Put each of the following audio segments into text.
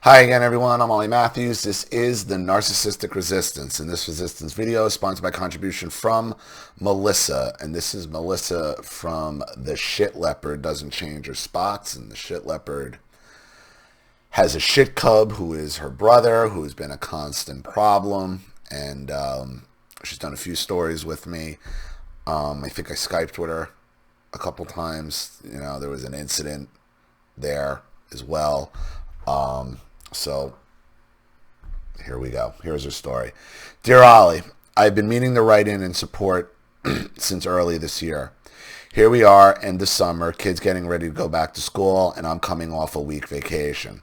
Hi again, everyone. I'm Ollie Matthews. This is the Narcissistic Resistance, and this resistance video is sponsored by contribution from Melissa. And this is Melissa from the Shit Leopard Doesn't Change Her Spots. And the Shit Leopard has a shit cub who is her brother, who has been a constant problem. And she's done a few stories with me. I think I Skyped with her a couple times. You know, there was an incident there as well. So here we go. Here's her story. Dear Ollie, I've been meaning to write in and support since early this year. Here we are, end of summer, kids getting ready to go back to school, and I'm coming off a week vacation.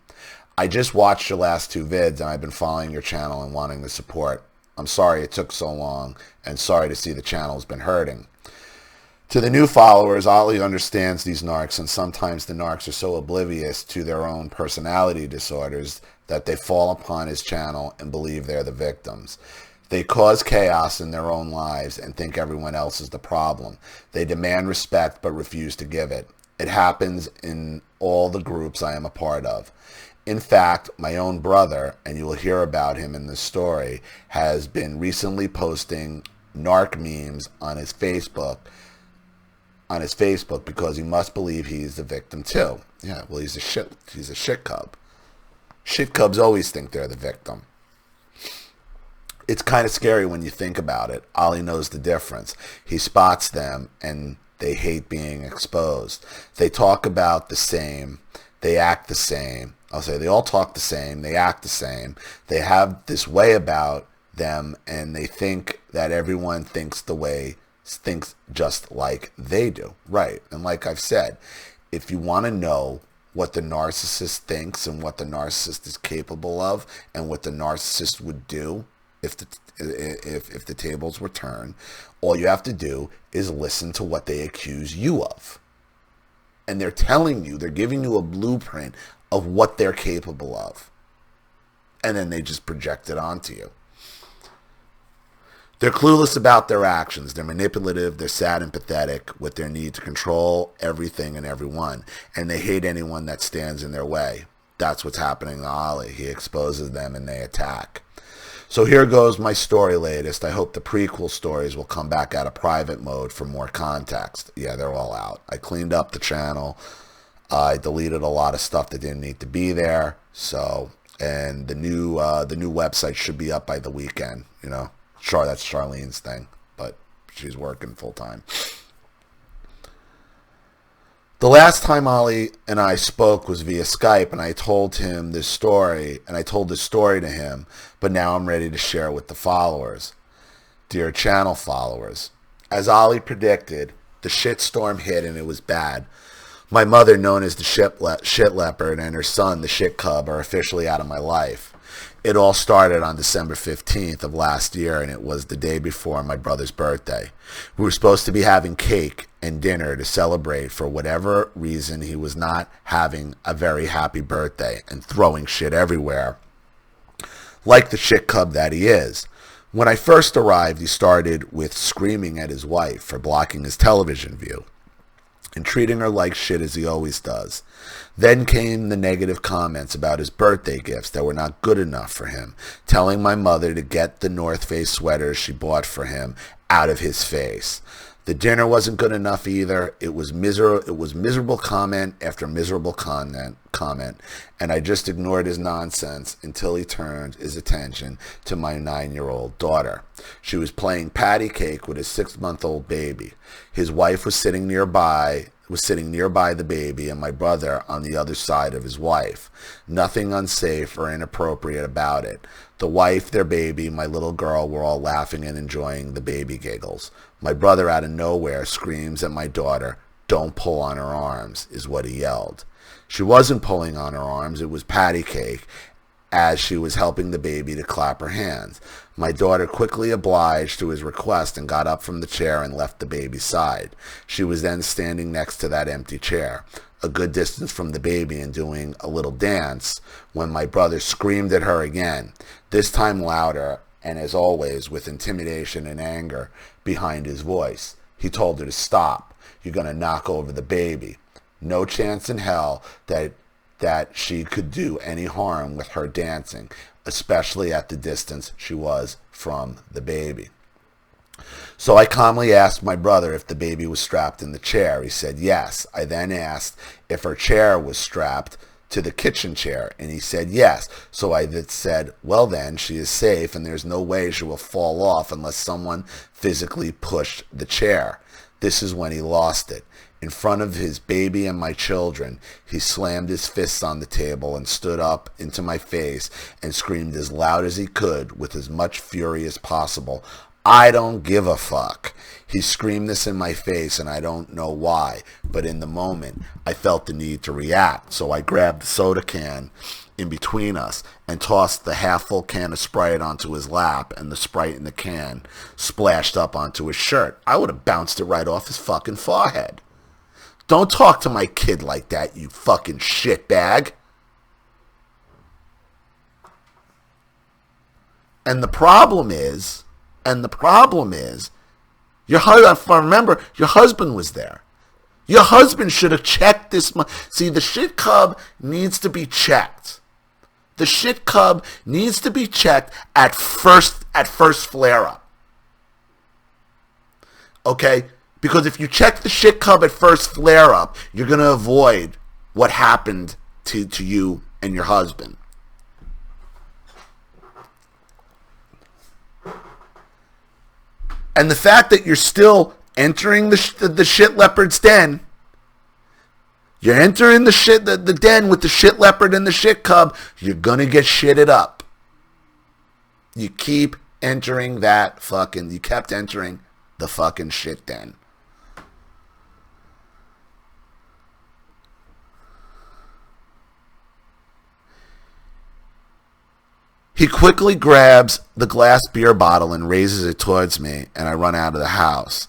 I just watched your last two vids, and I've been following your channel and wanting to support. I'm sorry it took so long, and sorry to see the channel's been hurting. To the new followers, Ollie understands these narcs, and sometimes the narcs are so oblivious to their own personality disorders that they fall upon his channel and believe they're the victims. They cause chaos in their own lives and think everyone else is the problem. They demand respect but refuse to give it. It happens in all the groups I am a part of. In fact, my own brother, and you will hear about him in this story, has been recently posting narc memes on his Facebook because he must believe he's the victim too. Yeah, well, he's a shit cub. Shit cubs always think they're the victim. It's kind of scary when you think about it. Ollie knows the difference. He spots them and they hate being exposed. They talk about the same. They act the same. I'll say they all talk the same. They act the same. They have this way about them, and they think that everyone thinks just like they do. Right. And like I've said, if you want to know what the narcissist thinks and what the narcissist is capable of and what the narcissist would do if the tables were turned, all you have to do is listen to what they accuse you of. And they're telling you, they're giving you a blueprint of what they're capable of. And then they just project it onto you. They're clueless about their actions. They're manipulative. They're sad and pathetic with their need to control everything and everyone. And they hate anyone that stands in their way. That's what's happening to Ollie. He exposes them and they attack. So here goes my story latest. I hope the prequel stories will come back out of private mode for more context. Yeah, they're all out. I cleaned up the channel. I deleted a lot of stuff that didn't need to be there. So, and the new website should be up by the weekend, you know. Sure, that's Charlene's thing, but she's working full time. The last time Ollie and I spoke was via Skype, and I told him this story, and I told this story to him, but now I'm ready to share it with the followers. Dear channel followers, as Ollie predicted, the shitstorm hit and it was bad. My mother, known as the shit leopard, and her son, the shit cub, are officially out of my life. It all started on December 15th of last year, and it was the day before my brother's birthday. We were supposed to be having cake and dinner to celebrate. For whatever reason, he was not having a very happy birthday and throwing shit everywhere, like the shit cub that he is. When I first arrived, he started with screaming at his wife for blocking his television view and treating her like shit as he always does. Then came the negative comments about his birthday gifts that were not good enough for him, telling my mother to get the North Face sweaters she bought for him out of his face. The dinner wasn't good enough either. It was miserable comment after miserable comment, and I just ignored his nonsense until he turned his attention to my 9-year-old daughter. She was playing patty cake with his 6-month-old baby. His wife was sitting nearby the baby, and my brother on the other side of his wife. Nothing unsafe or inappropriate about it. The wife, their baby, my little girl were all laughing and enjoying the baby giggles. My brother out of nowhere screams at my daughter, "Don't pull on her arms," is what he yelled. She wasn't pulling on her arms, it was patty cake, as she was helping the baby to clap her hands. My daughter quickly obliged to his request and got up from the chair and left the baby's side. She was then standing next to that empty chair, a good distance from the baby, and doing a little dance when my brother screamed at her again, this time louder and, as always, with intimidation and anger behind his voice. He told her to stop. "You're going to knock over the baby." No chance in hell that that she could do any harm with her dancing, especially at the distance she was from the baby. So I calmly asked my brother if the baby was strapped in the chair. He said yes. I then asked if her chair was strapped to the kitchen chair, and he said yes. So I said, well then, she is safe, and there's no way she will fall off unless someone physically pushed the chair. This is when he lost it. In front of his baby and my children, he slammed his fists on the table and stood up into my face and screamed as loud as he could with as much fury as possible, "I don't give a fuck." He screamed this in my face, and I don't know why, but in the moment, I felt the need to react. So I grabbed the soda can in between us and tossed the half-full can of Sprite onto his lap, and the Sprite in the can splashed up onto his shirt. I would have bounced it right off his fucking forehead. Don't talk to my kid like that, you fucking shitbag. And the problem is, remember, your husband was there. Your husband should have checked this. See, the shit cub needs to be checked. The shit cub needs to be checked at first flare-up. Okay? Because if you check the shit cub at first flare-up, you're going to avoid what happened to you and your husband. And the fact that you're still entering the shit leopard's den, you're entering the den with the shit leopard and the shit cub, you're going to get shitted up. You keep entering you kept entering the fucking shit den. He quickly grabs the glass beer bottle and raises it towards me, and I run out of the house.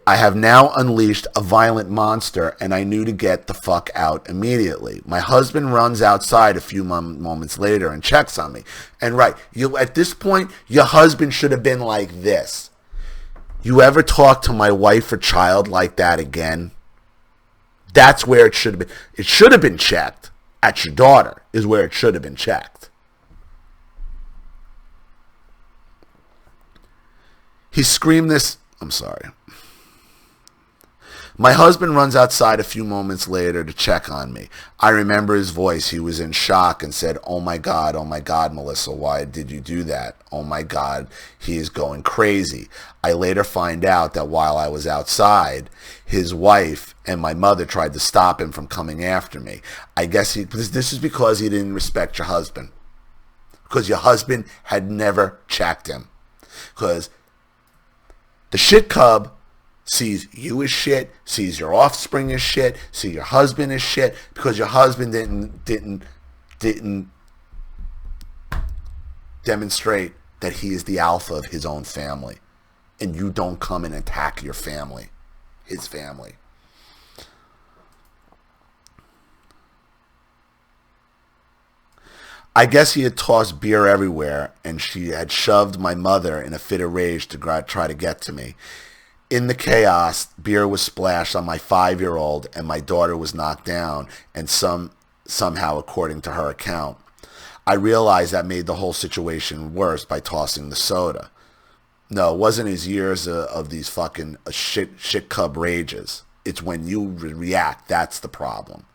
I have now unleashed a violent monster, and I knew to get the fuck out immediately. My husband runs outside a few moments later and checks on me. And at this point, your husband should have been like this. You ever talk to my wife or child like that again? That's where it should have been. It should have been checked. At your daughter is where it should have been checked. He screamed this. I'm sorry. My husband runs outside a few moments later to check on me. I remember his voice. He was in shock and said, oh my God, Melissa, why did you do that? Oh my God, he is going crazy. I later find out that while I was outside, his wife and my mother tried to stop him from coming after me. I guess this is because he didn't respect your husband. Because your husband had never checked him. Because the shit cub sees you as shit, sees your offspring as shit, sees your husband as shit, because your husband didn't demonstrate that he is the alpha of his own family, and you don't come and attack your family, his family. I guess he had tossed beer everywhere, and she had shoved my mother in a fit of rage to try to get to me. In the chaos, beer was splashed on my 5-year-old, and my daughter was knocked down, and somehow, according to her account. I realized that made the whole situation worse by tossing the soda. No, it wasn't his years of these fucking shit cub rages. It's when you react, that's the problem.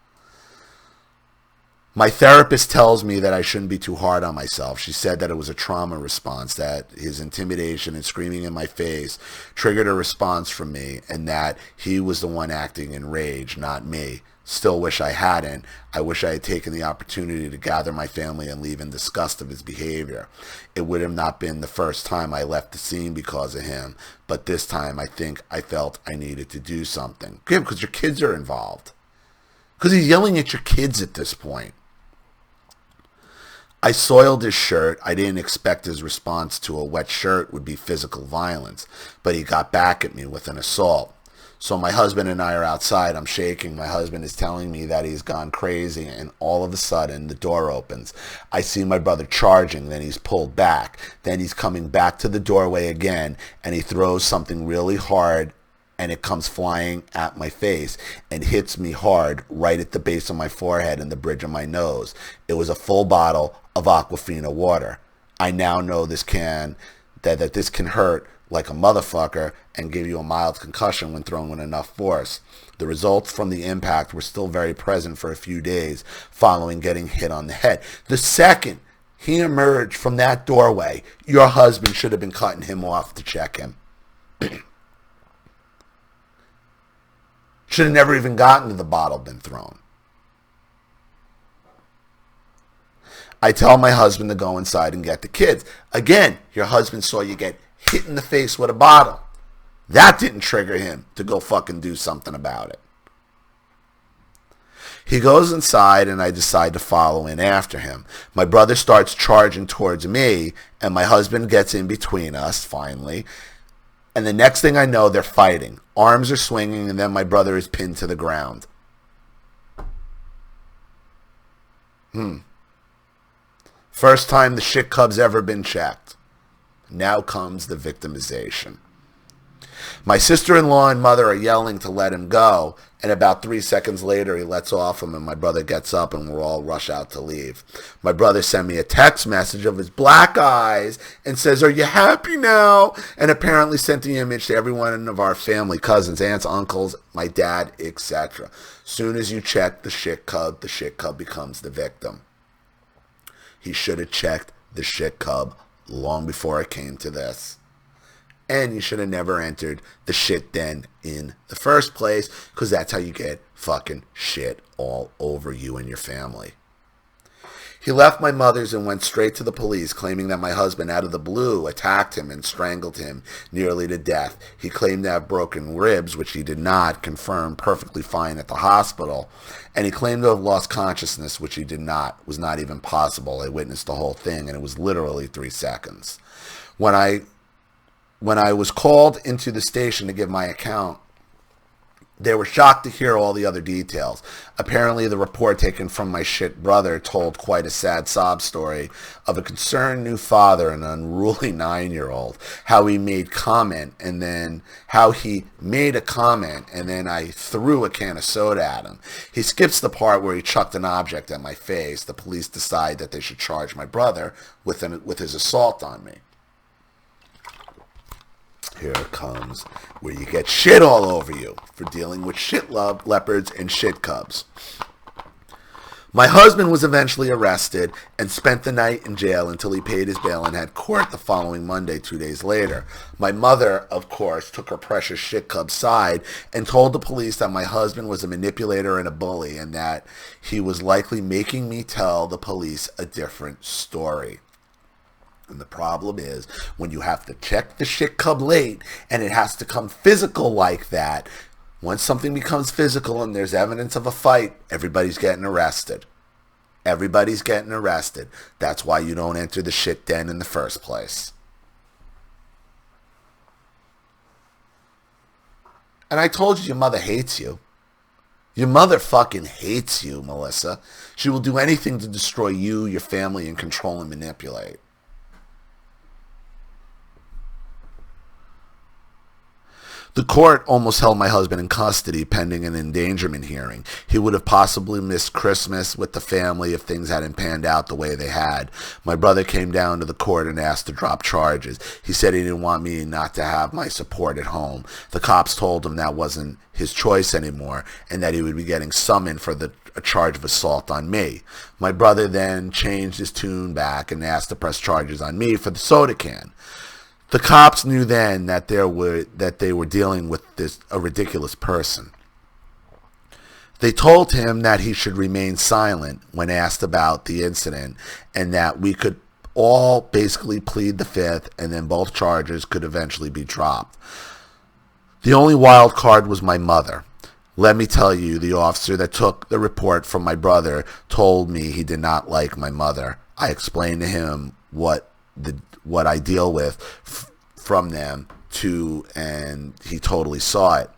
My therapist tells me that I shouldn't be too hard on myself. She said that it was a trauma response, that his intimidation and screaming in my face triggered a response from me, and that he was the one acting in rage, not me. Still wish I hadn't. I wish I had taken the opportunity to gather my family and leave in disgust of his behavior. It would have not been the first time I left the scene because of him, but this time I think I felt I needed to do something. Yeah, because your kids are involved. Because he's yelling at your kids at this point. I soiled his shirt. I didn't expect his response to a wet shirt would be physical violence, but he got back at me with an assault. So my husband and I are outside. I'm shaking. My husband is telling me that he's gone crazy, and all of a sudden the door opens. I see my brother charging, then he's pulled back. Then he's coming back to the doorway again, and he throws something really hard and it comes flying at my face and hits me hard right at the base of my forehead and the bridge of my nose. It was a full bottle of Aquafina water. I now know this can hurt like a motherfucker and give you a mild concussion when thrown with enough force. The results from the impact were still very present for a few days following getting hit on the head. The second he emerged from that doorway, your husband should have been cutting him off to check him. Should have never even gotten to the bottle been thrown. I tell my husband to go inside and get the kids. Again, your husband saw you get hit in the face with a bottle. That didn't trigger him to go fucking do something about it. He goes inside and I decide to follow in after him. My brother starts charging towards me and my husband gets in between us finally. And the next thing I know, they're fighting. Arms are swinging and then my brother is pinned to the ground. First time the shit cub's ever been checked. Now comes the victimization. My sister-in-law and mother are yelling to let him go, and about 3 seconds later he lets off him and my brother gets up and we'll all rush out to leave. My brother sent me a text message of his black eyes and says, "Are you happy now?" And apparently sent the image to every one of our family, cousins, aunts, uncles, my dad, etc. Soon as you check the shit cub becomes the victim. He should have checked the shit cub long before it came to this. And you should have never entered the shit den in the first place, because that's how you get fucking shit all over you and your family. He left my mother's and went straight to the police, claiming that my husband, out of the blue, attacked him and strangled him nearly to death. He claimed to have broken ribs, which he did not, confirmed perfectly fine at the hospital. And he claimed to have lost consciousness, which he did not. Was not even possible. I witnessed the whole thing, and it was literally 3 seconds. When I was called into the station to give my account, they were shocked to hear all the other details. Apparently, the report taken from my shit brother told quite a sad sob story of a concerned new father, an unruly 9-year-old, how he made a comment, and then I threw a can of soda at him. He skips the part where he chucked an object at my face. The police decide that they should charge my brother with his assault on me. Here it comes, where you get shit all over you for dealing with shit leopards and shit cubs. My husband was eventually arrested and spent the night in jail until he paid his bail and had court the following Monday, 2 days later. My mother, of course, took her precious shit cub side and told the police that my husband was a manipulator and a bully and that he was likely making me tell the police a different story. And the problem is, when you have to check the shit cub late and it has to come physical like that, once something becomes physical and there's evidence of a fight, everybody's getting arrested. Everybody's getting arrested. That's why you don't enter the shit den in the first place. And I told you your mother hates you. Your mother fucking hates you, Melissa. She will do anything to destroy you, your family, and control and manipulate. The court almost held my husband in custody pending an endangerment hearing. He would have possibly missed Christmas with the family if things hadn't panned out the way they had. My brother came down to the court and asked to drop charges. He said he didn't want me not to have my support at home. The cops told him that wasn't his choice anymore and that he would be getting summoned for a charge of assault on me. My brother then changed his tune back and asked to press charges on me for the soda can. The cops knew then that they were dealing with a ridiculous person. They told him that he should remain silent when asked about the incident and that we could all basically plead the fifth and then both charges could eventually be dropped. The only wild card was my mother. Let me tell you, the officer that took the report from my brother told me he did not like my mother. I explained to him what I deal with from them too, and he totally saw it.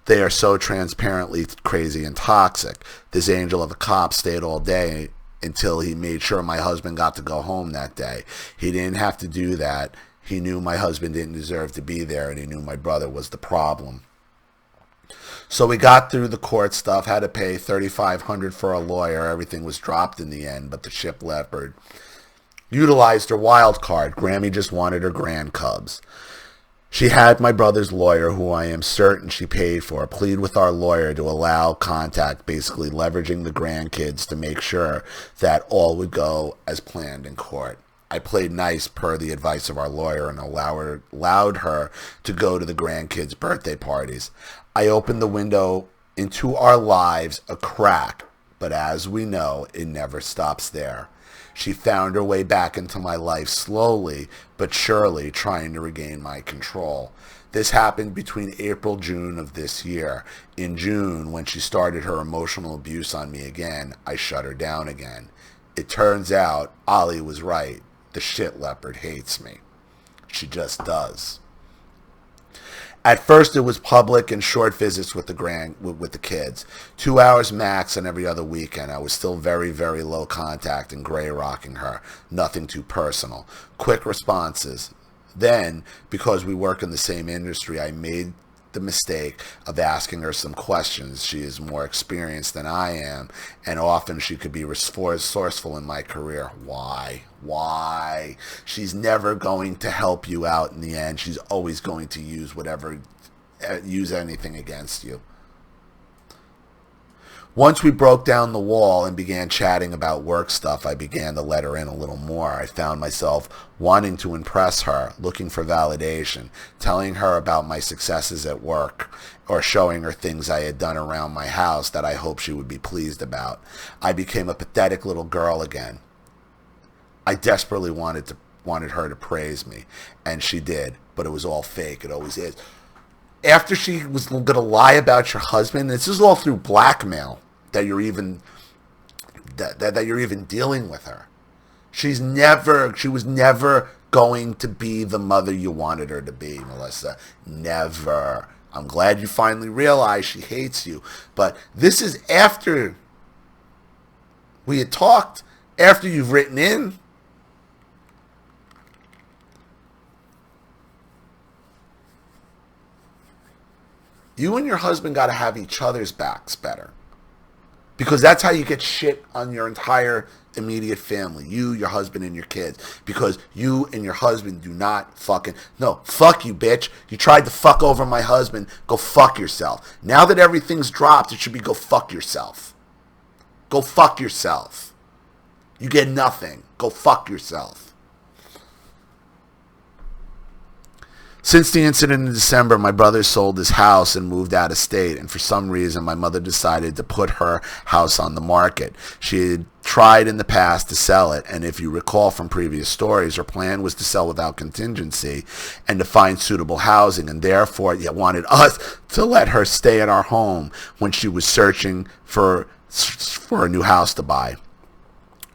They are so transparently crazy and toxic. This angel of a cop stayed all day until he made sure my husband got to go home that day. He didn't have to do that. He knew my husband didn't deserve to be there, and he knew my brother was the problem. So we got through the court stuff, had to pay $3,500 for a lawyer. Everything was dropped in the end, but the ship leopard utilized her wild card. Grammy just wanted her grand cubs. She had my brother's lawyer, who I am certain she paid for, plead with our lawyer to allow contact, basically leveraging the grandkids to make sure that all would go as planned in court. I played nice per the advice of our lawyer and allowed her to go to the grandkids' birthday parties. I opened the window into our lives a crack, but as we know, it never stops there. She found her way back into my life slowly but surely, trying to regain my control. This happened between April and June of this year. In June, when she started her emotional abuse on me again, I shut her down again. It turns out Ollie was right. The shit leopard hates me. She just does. At first, it was public and short visits with the kids. 2 hours max on every other weekend. I was still very, very low contact and gray rocking her. Nothing too personal. Quick responses. Then, because we work in the same industry, I made the mistake of asking her some questions. She is more experienced than I am, and often she could be resourceful in my career. Why? She's never going to help you out in the end. She's always going to use anything against you. Once we broke down the wall and began chatting about work stuff, I began to let her in a little more. I found myself wanting to impress her, looking for validation, telling her about my successes at work, or showing her things I had done around my house that I hoped she would be pleased about. I became a pathetic little girl again. I desperately wanted her to praise me, and she did, but it was all fake. It always is. After she was going to lie about your husband, this is all through blackmail that you're even dealing with her. She was never going to be the mother you wanted her to be, Melissa. Never. I'm glad you finally realized she hates you, but this is after we had talked, after you've written in. You and your husband got to have each other's backs better. Because that's how you get shit on your entire immediate family. You, your husband, and your kids. Because you and your husband do not fucking... No, fuck you, bitch. You tried to fuck over my husband. Go fuck yourself. Now that everything's dropped, it should be go fuck yourself. Go fuck yourself. You get nothing. Go fuck yourself. Since the incident in December, my brother sold his house and moved out of state, and for some reason, my mother decided to put her house on the market. She had tried in the past to sell it, and if you recall from previous stories, her plan was to sell without contingency and to find suitable housing, and therefore, wanted us to let her stay in our home when she was searching for a new house to buy.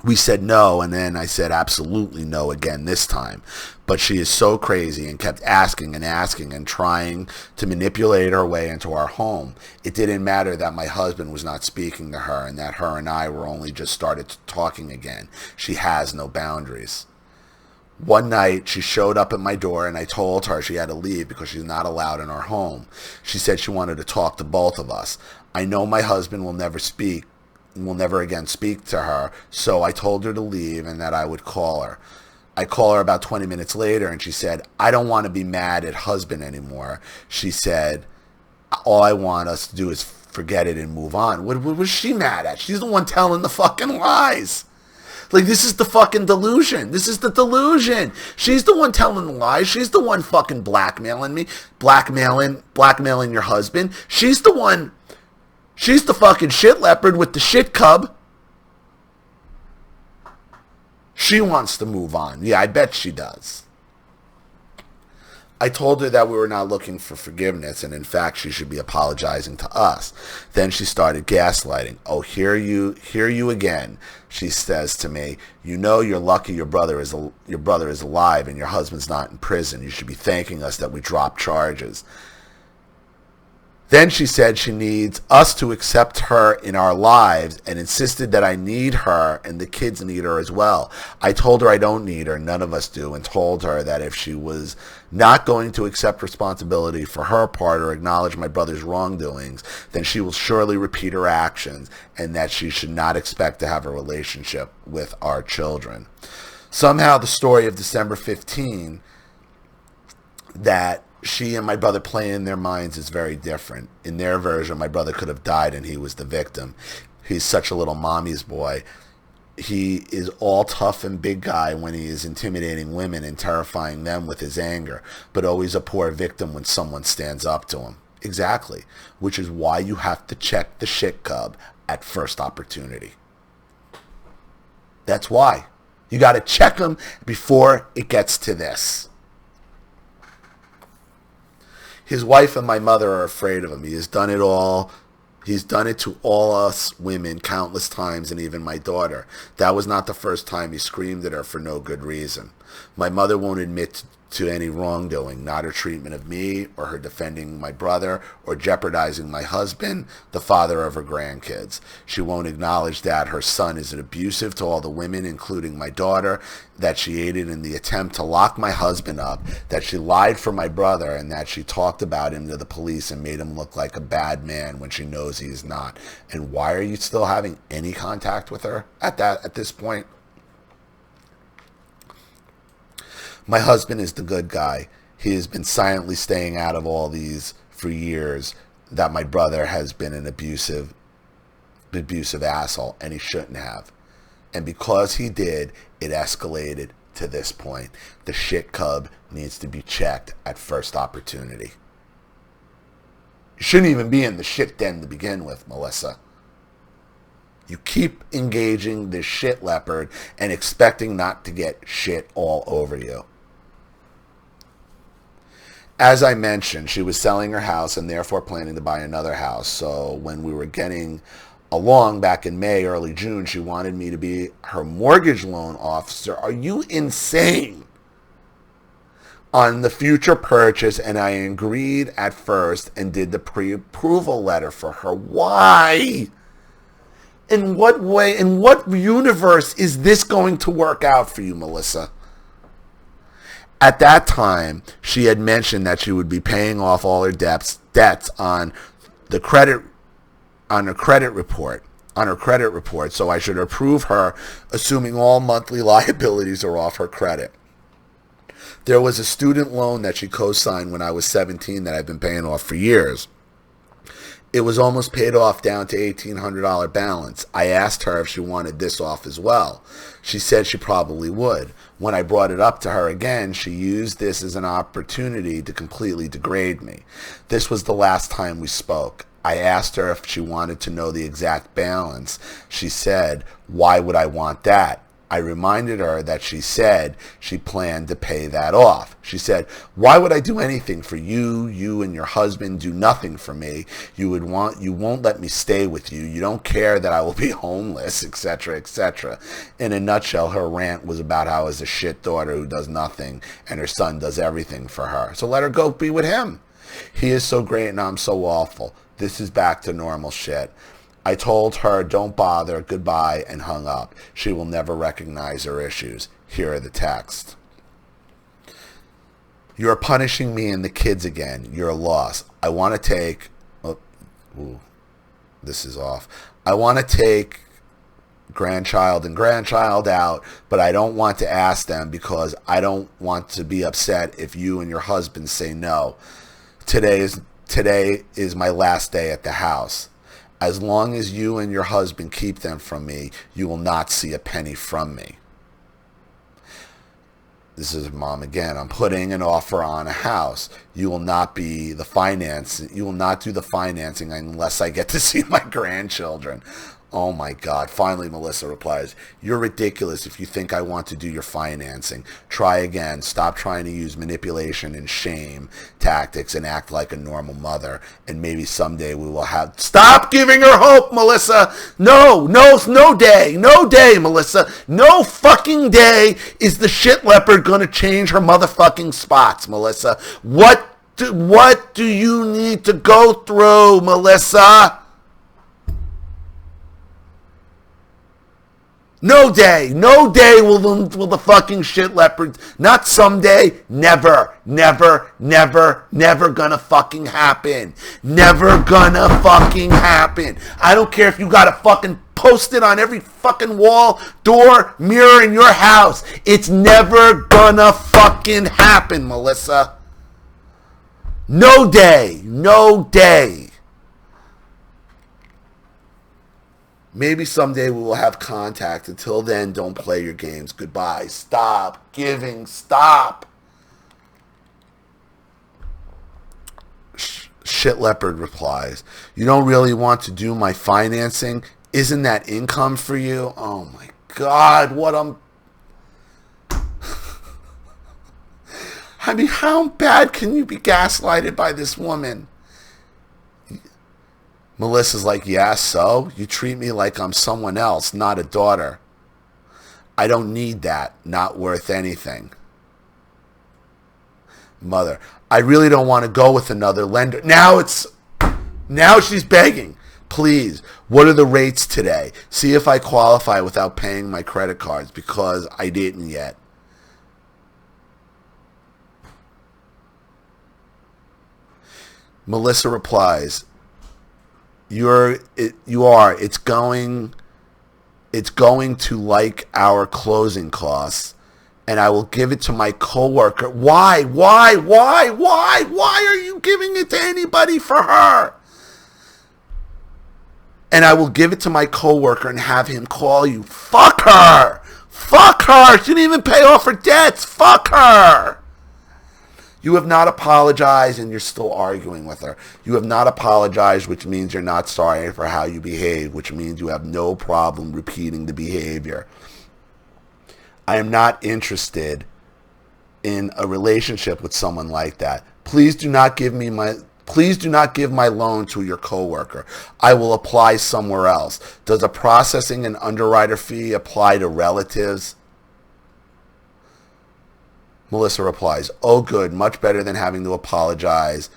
We said no, and then I said absolutely no again this time. But she is so crazy and kept asking and trying to manipulate her way into our home. It didn't matter that my husband was not speaking to her and that her and I were only just started talking again. She has no boundaries. One night, she showed up at my door, and I told her she had to leave because she's not allowed in our home. She said she wanted to talk to both of us. I know my husband will never again speak to her, so I told her to leave and that I would call her. I call her about 20 minutes later, and she said, I don't want to be mad at husband anymore. She said, all I want us to do is forget it and move on. What was she mad at? She's the one telling the fucking lies. Like, this is the fucking delusion. This is the delusion. She's the one telling the lies. She's the one fucking blackmailing me, blackmailing your husband. She's the fucking shit leopard with the shit cub. She wants to move on. Yeah, I bet she does. I told her that we were not looking for forgiveness, and in fact, she should be apologizing to us. Then she started gaslighting. Oh, here you again, she says to me. You know you're lucky your brother is alive and your husband's not in prison. You should be thanking us that we dropped charges. Then she said she needs us to accept her in our lives and insisted that I need her and the kids need her as well. I told her I don't need her, none of us do, and told her that if she was not going to accept responsibility for her part or acknowledge my brother's wrongdoings, then she will surely repeat her actions and that she should not expect to have a relationship with our children. Somehow the story of December 15 that she and my brother play in their minds is very different. In their version, my brother could have died and he was the victim. He's such a little mommy's boy. He is all tough and big guy when he is intimidating women and terrifying them with his anger, but always a poor victim when someone stands up to him. Exactly. Which is why you have to check the shit cub at first opportunity. That's why. You got to check him before it gets to this. His wife and my mother are afraid of him. He has done it all. He's done it to all us women countless times, and even my daughter. That was not the first time he screamed at her for no good reason. My mother won't admit to any wrongdoing, not her treatment of me or her defending my brother or jeopardizing my husband, the father of her grandkids. She won't acknowledge that her son is abusive to all the women, including my daughter, that she aided in the attempt to lock my husband up, that she lied for my brother, and that she talked about him to the police and made him look like a bad man when she knows he is not. And why are you still having any contact with her at this point? My husband is the good guy. He has been silently staying out of all these for years, that my brother has been an abusive asshole, and he shouldn't have. And because he did, it escalated to this point. The shit cub needs to be checked at first opportunity. You shouldn't even be in the shit den to begin with, Melissa. You keep engaging this shit leopard and expecting not to get shit all over you. As I mentioned, she was selling her house and therefore planning to buy another house. So when we were getting along back in May, early June, she wanted me to be her mortgage loan officer. Are you insane? On the future purchase, and I agreed at first and did the pre-approval letter for her. Why? In what way, in what universe is this going to work out for you, Melissa? At that time, she had mentioned that she would be paying off all her debts on her credit report, so I should approve her, assuming all monthly liabilities are off her credit. There was a student loan that she co-signed when I was 17 that I've been paying off for years. It was almost paid off down to $1,800 balance. I asked her if she wanted this off as well. She said she probably would. When I brought it up to her again, she used this as an opportunity to completely degrade me. This was the last time we spoke. I asked her if she wanted to know the exact balance. She said, "Why would I want that?" I reminded her that she said she planned to pay that off. She said, "Why would I do anything for you? You and your husband do nothing for me. You won't let me stay with you. You don't care that I will be homeless, etc., etc." In a nutshell, her rant was about how I was a shit daughter who does nothing and her son does everything for her. So let her go be with him. He is so great and I'm so awful. This is back to normal shit. I told her, "Don't bother, goodbye," and hung up. She will never recognize her issues. Here are the texts. "You are punishing me and the kids again. You're a loss. I want to take..." This is off. "I want to take grandchild and grandchild out, but I don't want to ask them because I don't want to be upset if you and your husband say no. Today is my last day at the house. As long as you and your husband keep them from me, you will not see a penny from me." This is mom again. "I'm putting an offer on a house. You will not do the financing unless I get to see my grandchildren." Oh my God. Finally, Melissa replies, "You're ridiculous if you think I want to do your financing. Try again. Stop trying to use manipulation and shame tactics and act like a normal mother. And maybe someday we will have..." Stop giving her hope, Melissa. No day, Melissa. No fucking day is the shit leopard going to change her motherfucking spots, Melissa. What What do you need to go through, Melissa? No day will the fucking shit leopard, not someday, never gonna fucking happen. Never gonna fucking happen. I don't care if you gotta fucking post it on every fucking wall, door, mirror in your house. It's never gonna fucking happen, Melissa. No day. Maybe someday we will have contact. Until then, don't play your games. Goodbye. Stop giving. Stop. Shit Leopard replies, you don't really want to do my financing? Isn't that income for you? Oh my God, I mean, how bad can you be gaslighted by this woman? Melissa's like, yeah, so? You treat me like I'm someone else, not a daughter. I don't need that. Not worth anything. Mother, I really don't want to go with another lender. Now she's begging. Please, what are the rates today? See if I qualify without paying my credit cards, because I didn't yet. Melissa replies, it's going to like our closing costs, and I will give it to my coworker. Why are you giving it to anybody for her? And I will give it to my coworker and have him call you. Fuck her. She didn't even pay off her debts. Fuck her. You have not apologized and you're still arguing with her. You have not apologized, which means you're not sorry for how you behave, which means you have no problem repeating the behavior. I am not interested in a relationship with someone like that. Please do not give my loan to your coworker. I will apply somewhere else. Does a processing and underwriter fee apply to relatives? Melissa replies, oh good, much better than having to apologize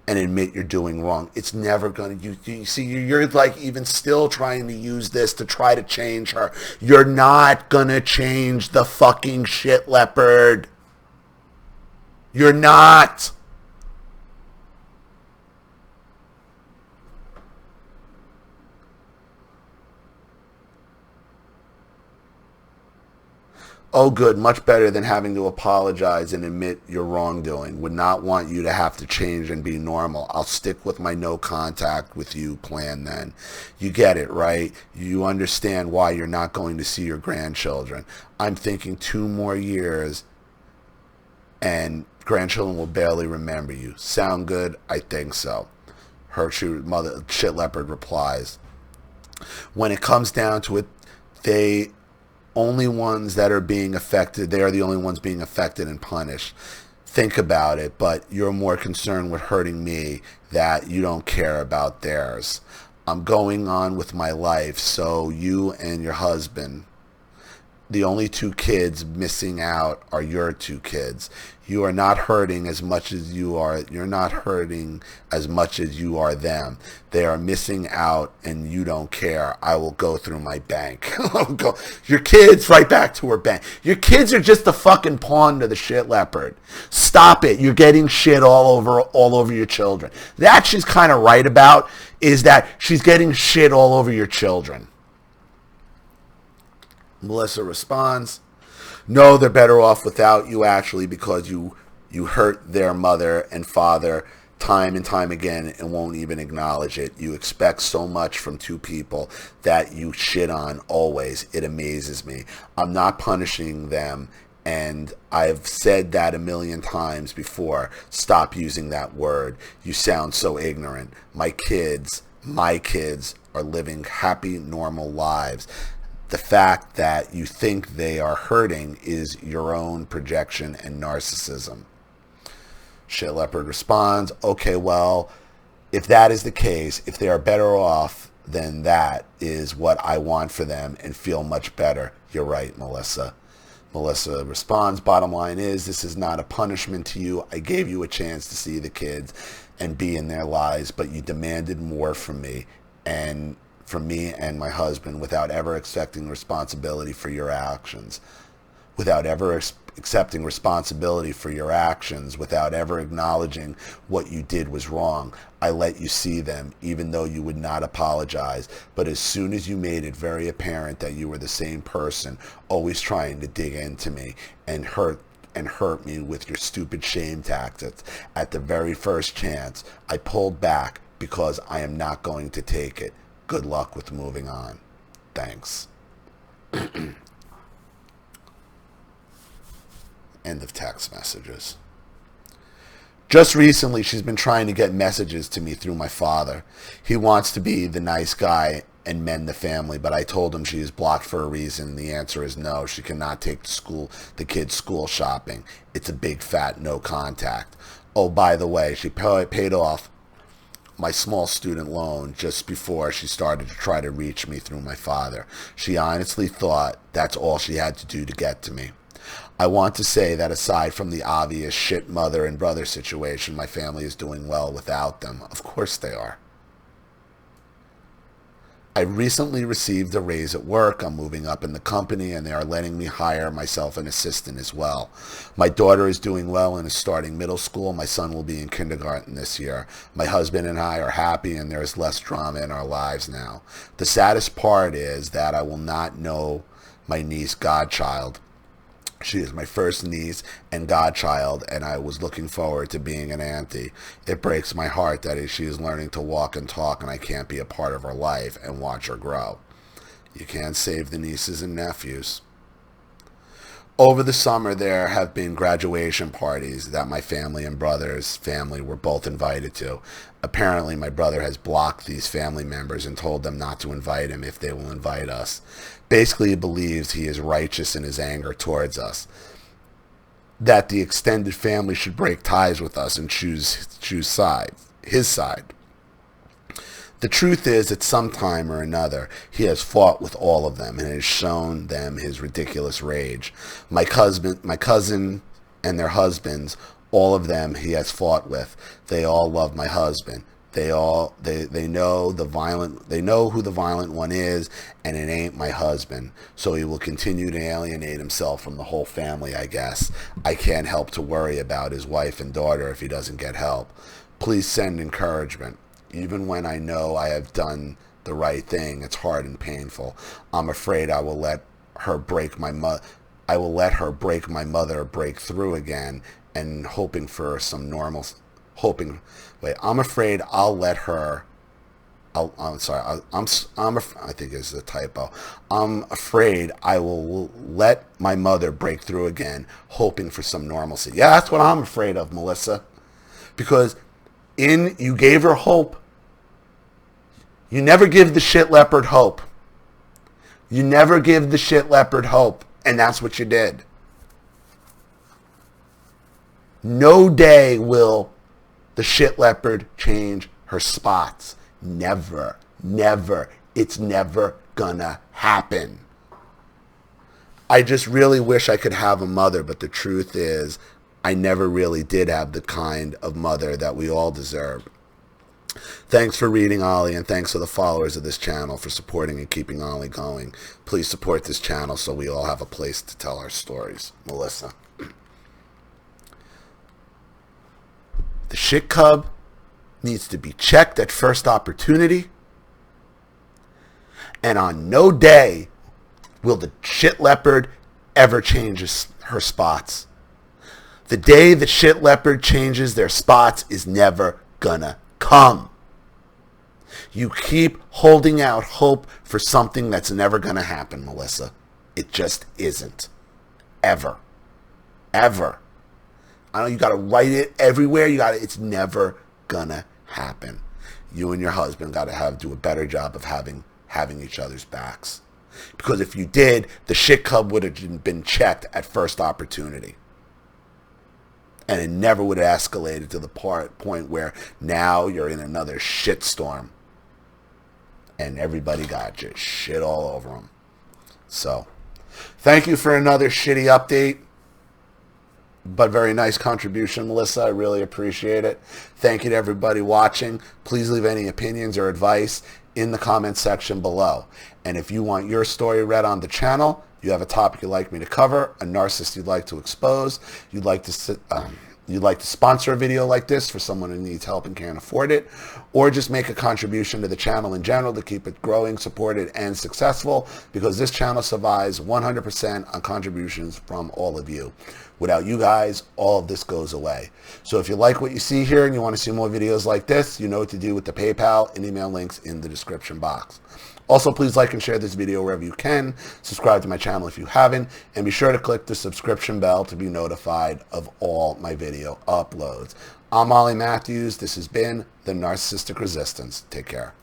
and admit you're doing wrong. It's never going to, you see, you're like even still trying to use this to try to change her. You're not going to change the fucking shit leopard. You're not. Oh, good, much better than having to apologize and admit your wrongdoing. Would not want you to have to change and be normal. I'll stick with my no contact with you plan then. You get it, right? You understand why you're not going to see your grandchildren. I'm thinking 2 more years and grandchildren will barely remember you. Sound good? I think so. Her mother, Shit Leopard, replies, when it comes down to it, they only ones that are being affected, they are the only ones being affected and punished. Think about it, but you're more concerned with hurting me that you don't care about theirs. I'm going on with my life, so you and your husband, the only 2 kids missing out are your 2 kids. You are not hurting as much as you're not hurting as much as you are them. They are missing out and you don't care. I will go through my bank. Your kids, right back to her bank. Your kids are just a fucking pawn to the shit leopard. Stop it. You're getting shit all over your children. That she's kind of right about, is that she's getting shit all over your children. Melissa responds, no, they're better off without you actually, because you hurt their mother and father time and time again and won't even acknowledge it. You expect so much from 2 people that you shit on always. It amazes me. I'm not punishing them, and I've said that a million times before. Stop using that word. You sound so ignorant. My kids are living happy, normal lives. The fact that you think they are hurting is your own projection and narcissism. Shit Leopard responds, okay, well, if that is the case, if they are better off, then that is what I want for them and feel much better. You're right, Melissa. Melissa responds, bottom line is, this is not a punishment to you. I gave you a chance to see the kids and be in their lives, but you demanded more from me and my husband without ever accepting responsibility for your actions. Without ever accepting responsibility for your actions, without ever acknowledging what you did was wrong. I let you see them, even though you would not apologize. But as soon as you made it very apparent that you were the same person, always trying to dig into me and hurt me with your stupid shame tactics, at the very first chance, I pulled back because I am not going to take it. Good luck with moving on. Thanks. End of text messages. Just recently, she's been trying to get messages to me through my father. He wants to be the nice guy and mend the family, but I told him she is blocked for a reason. The answer is no. She cannot take the kids school shopping. It's a big fat no contact. Oh, by the way, she paid off my small student loan just before she started to try to reach me through my father. She honestly thought that's all she had to do to get to me. I want to say that aside from the obvious shit mother and brother situation, my family is doing well without them. Of course they are. I recently received a raise at work. I'm moving up in the company and they are letting me hire myself an assistant as well. My daughter is doing well and is starting middle school. My son will be in kindergarten this year. My husband and I are happy and there is less drama in our lives now. The saddest part is that I will not know my niece godchild. She is my first niece and godchild, and I was looking forward to being an auntie. It breaks my heart that she is learning to walk and talk, and I can't be a part of her life and watch her grow. You can't save the nieces and nephews. Over the summer, there have been graduation parties that my family and brother's family were both invited to. Apparently, my brother has blocked these family members and told them not to invite him if they will invite us. Basically, he believes he is righteous in his anger towards us, that the extended family should break ties with us and choose his side. The truth is, at some time or another, he has fought with all of them and has shown them his ridiculous rage. My cousin and their husbands, all of them he has fought with. They all love my husband. They know who the violent one is, and it ain't my husband. So he will continue to alienate himself from the whole family, I guess. I can't help to worry about his wife and daughter if he doesn't get help. Please send encouragement. Even when I know I have done the right thing, it's hard and painful. I'm afraid I will let her break my mother break through again, and hoping for some normal. I'm afraid I'll let her. I'm sorry. I think it's a typo. I'm afraid I will let my mother break through again, hoping for some normalcy. Yeah, that's what I'm afraid of, Melissa, because. You gave her hope. You never give the shit leopard hope. You never give the shit leopard hope. And that's what you did. No day will the shit leopard change her spots. Never. Never. It's never gonna happen. I just really wish I could have a mother, but the truth is, I never really did have the kind of mother that we all deserve. Thanks for reading, Ollie, and thanks to the followers of this channel for supporting and keeping Ollie going. Please support this channel so we all have a place to tell our stories. Melissa. The shit cub needs to be checked at first opportunity, and on no day will the shit leopard ever change her spots. The day the shit leopard changes their spots is never gonna come. You keep holding out hope for something that's never gonna happen, Melissa. It just isn't. Ever. Ever. I know you gotta write it everywhere. It's never gonna happen. You and your husband gotta do a better job of having each other's backs. Because if you did, the shit cub would have been checked at first opportunity. And it never would have escalated to the point where now you're in another shitstorm. And everybody got your shit all over them. So, Thank you for another shitty update, but very nice contribution, Melissa. I really appreciate it. Thank you to everybody watching. Please leave any opinions or advice in the comment section below. And if you want your story read on the channel, you have a topic you'd like me to cover, a narcissist you'd like to expose, you'd like to sponsor a video like this for someone who needs help and can't afford it, or just make a contribution to the channel in general to keep it growing, supported, and successful, because this channel survives 100% on contributions from all of you. Without you guys, all of this goes away. So if you like what you see here and you want to see more videos like this, you know what to do with the PayPal and email links in the description box. Also, please like and share this video wherever you can. Subscribe to my channel if you haven't. And be sure to click the subscription bell to be notified of all my video uploads. I'm Ollie Matthews. This has been The Narcissistic Resistance. Take care.